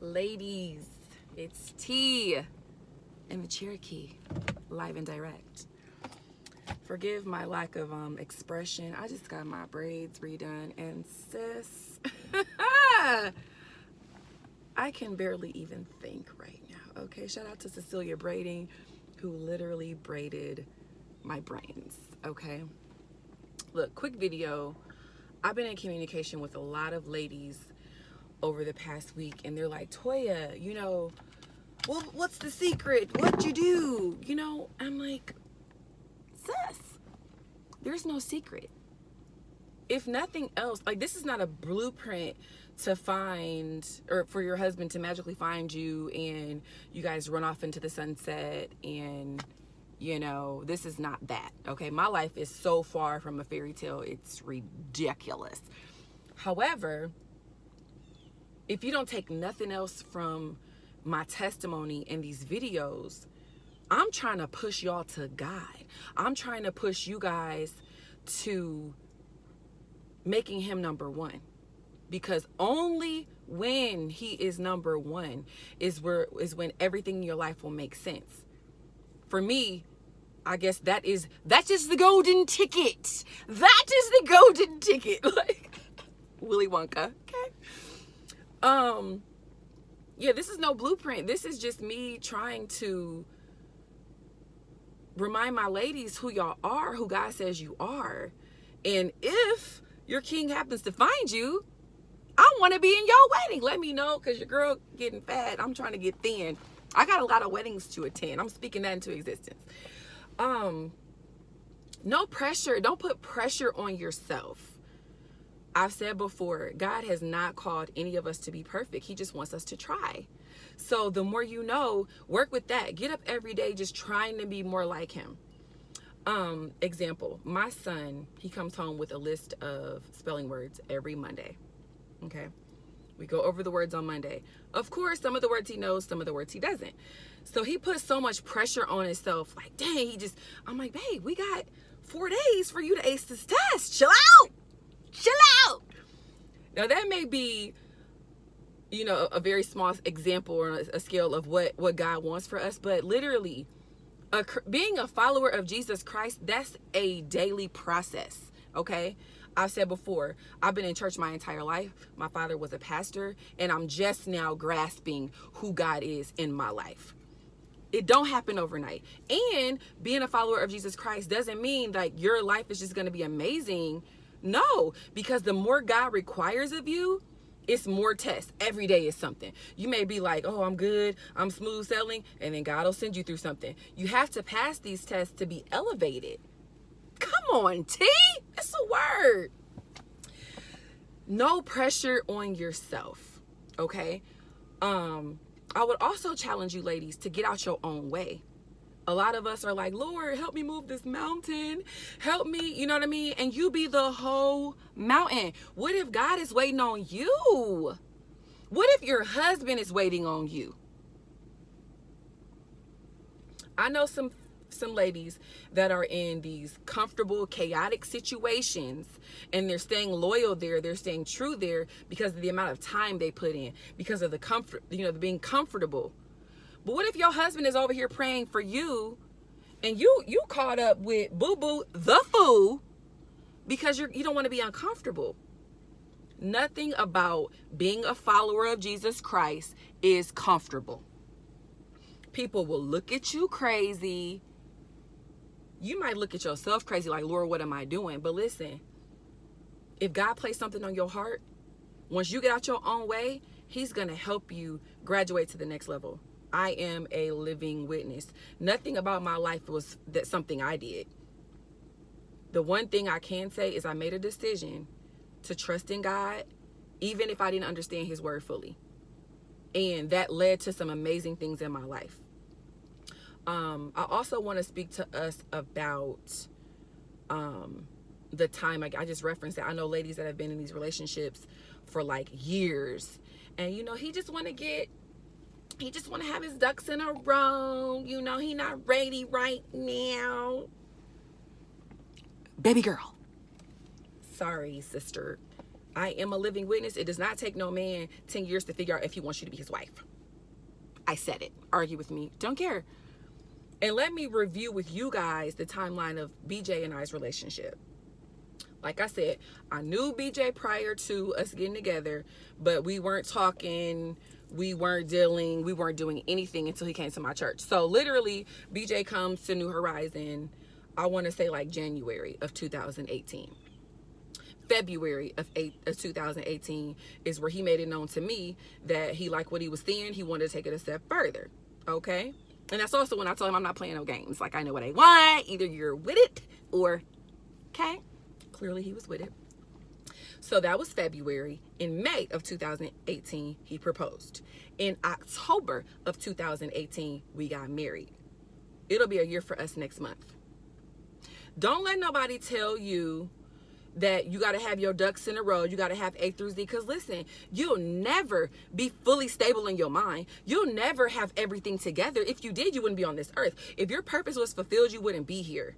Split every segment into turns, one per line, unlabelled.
Ladies, it's T in the Cherokee, live and direct. Forgive my lack of expression. I just got my braids redone, and sis, I can barely even think right now. Okay, shout out to Cecilia Braiding, who literally braided my brains. Okay, look, quick video. I've been in communication with a lot of ladies over the past week, and they're like, Toya, well, what's the secret? What'd you do? I'm like, sis, there's no secret. If nothing else, like, this is not a blueprint to find, or for your husband to magically find you and you guys run off into the sunset, and this is not that. Okay, my life is so far from a fairy tale, it's ridiculous. However, if you don't take nothing else from my testimony in these videos, I'm trying to push y'all to God. I'm trying to push you guys to making him number one. Because only when he is number one is when everything in your life will make sense. For me, I guess that is the golden ticket. That is the golden ticket. Like Willy Wonka. Okay. Yeah, this is no blueprint. This is just me trying to remind my ladies who y'all are, who God says you are. And if your king happens to find you, I want to be in your wedding. Let me know, because your girl getting fat. I'm trying to get thin. I got a lot of weddings to attend. I'm speaking that into existence. No pressure. Don't put pressure on yourself. I've said before, God has not called any of us to be perfect. He just wants us to try. So the more you know, work with that. Get up every day just trying to be more like him. Example, my son, he comes home with a list of spelling words every Monday. Okay. We go over the words on Monday. Of course, some of the words he knows, some of the words he doesn't. So he puts so much pressure on himself. Like, dang, I'm like, babe, we got 4 days for you to ace this test. Chill out. Now that may be, a very small example or a scale of what God wants for us. But literally, being a follower of Jesus Christ, that's a daily process. Okay. I've said before, I've been in church my entire life. My father was a pastor, and I'm just now grasping who God is in my life. It don't happen overnight. And being a follower of Jesus Christ doesn't mean like your life is just going to be amazing. No, because the more God requires of you, it's more tests. Every day is something. You may be like, oh, I'm good, I'm smooth sailing, and then God will send you through something. You have to pass these tests to be elevated. Come on, T. It's a word. No pressure on yourself, okay? I would also challenge you ladies to get out your own way. A lot of us are like, Lord, help me move this mountain. Help me, you know what I mean? And you be the whole mountain. What if God is waiting on you? What if your husband is waiting on you? I know some ladies that are in these comfortable, chaotic situations, and they're staying loyal there, they're staying true there because of the amount of time they put in, because of the comfort, being comfortable. But what if your husband is over here praying for you, and you caught up with boo-boo the fool because you don't want to be uncomfortable? Nothing about being a follower of Jesus Christ is comfortable. People will look at you crazy. You might look at yourself crazy, like, Lord, what am I doing? But listen, if God placed something on your heart, once you get out your own way, he's going to help you graduate to the next level. I am a living witness. Nothing about my life was something I did. The one thing I can say is I made a decision to trust in God, even if I didn't understand his word fully. And that led to some amazing things in my life. I also want to speak to us about the time. I just referenced that. I know ladies that have been in these relationships for like years, and he just want to have his ducks in a row. He not ready right now. Baby girl. Sorry, sister. I am a living witness. It does not take no man 10 years to figure out if he wants you to be his wife. I said it. Argue with me. Don't care. And let me review with you guys the timeline of BJ and I's relationship. Like I said, I knew BJ prior to us getting together, but we weren't talking, we weren't dealing, we weren't doing anything until he came to my church. So literally, BJ comes to New Horizon, I want to say like January of 2018. February of 2018 is where he made it known to me that he liked what he was seeing. He wanted to take it a step further. Okay. And that's also when I told him I'm not playing no games. Like, I know what I want. Either you're with it or, okay. Clearly he was with it. So that was February. In May of 2018, he proposed. In October of 2018, we got married. It'll be a year for us next month. Don't let nobody tell you that you got to have your ducks in a row. You got to have A through Z. Because listen, you'll never be fully stable in your mind. You'll never have everything together. If you did, you wouldn't be on this earth. If your purpose was fulfilled, you wouldn't be here.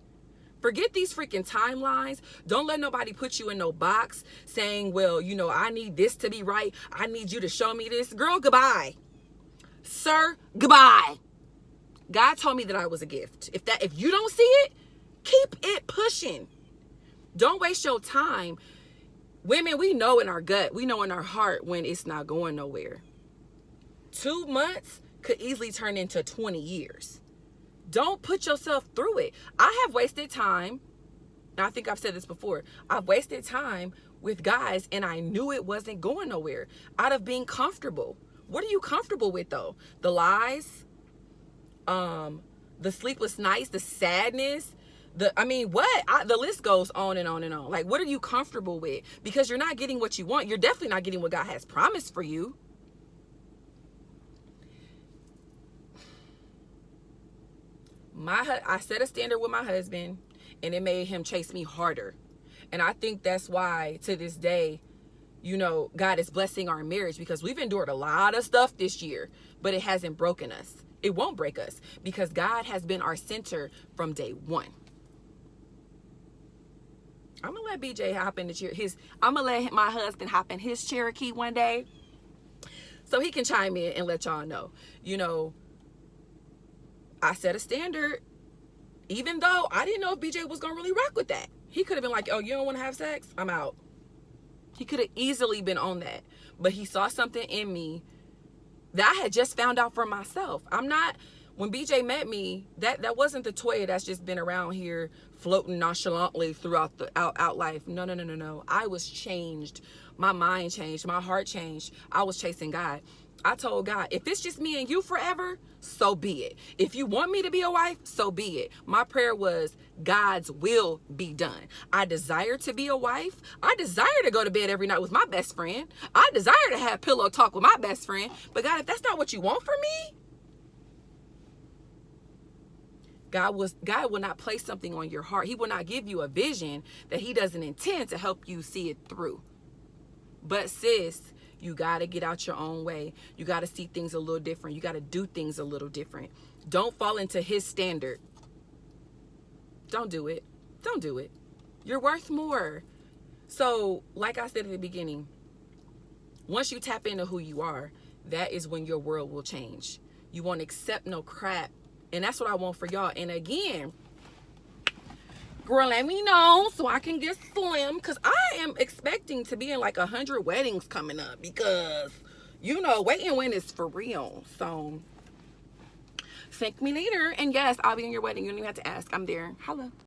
Forget these freaking timelines. Don't let nobody put you in no box saying, well, you know, I need this to be right. I need you to show me this. Girl, goodbye. Sir, goodbye. God told me that I was a gift. If you don't see it, keep it pushing. Don't waste your time. Women, we know in our gut, we know in our heart when it's not going nowhere. 2 months could easily turn into 20 years. Don't put yourself through it. I have wasted time. And I think I've said this before. I've wasted time with guys and I knew it wasn't going nowhere out of being comfortable. What are you comfortable with though? The lies, the sleepless nights, the sadness, the list goes on and on and on. Like, what are you comfortable with? Because you're not getting what you want. You're definitely not getting what God has promised for you. I set a standard with my husband and it made him chase me harder. And I think that's why to this day, you know, God is blessing our marriage because we've endured a lot of stuff this year, but it hasn't broken us. It won't break us because God has been our center from day one. I'm gonna let BJ hop in I'm gonna let my husband hop in his Cherokee one day so he can chime in and let y'all know. You know, I set a standard, even though I didn't know if BJ was gonna really rock with that. He could have been like, oh, you don't want to have sex? I'm out. He could have easily been on that, but he saw something in me that I had just found out for myself. When BJ met me, that wasn't the Toya that's just been around here floating nonchalantly throughout the out life. No. I was changed. My mind changed. My heart changed. I was chasing God. I told God, if it's just me and you forever, so be it. If you want me to be a wife, so be it. My prayer was, God's will be done. I desire to be a wife. I desire to go to bed every night with my best friend. I desire to have pillow talk with my best friend. But God, if that's not what you want for me, God will not place something on your heart. He will not give you a vision that he doesn't intend to help you see it through. But sis, you got to get out your own way. You got to see things a little different. You got to do things a little different. Don't fall into his standard. Don't do it. Don't do it. You're worth more. So, like I said at the beginning, once you tap into who you are, that is when your world will change. You won't accept no crap. And that's what I want for y'all. And again, girl, let me know so I can get slim. Because I am expecting to be in like 100 weddings coming up. Because, you know, wait and win is for real. So, thank me later. And yes, I'll be in your wedding. You don't even have to ask. I'm there. Holla.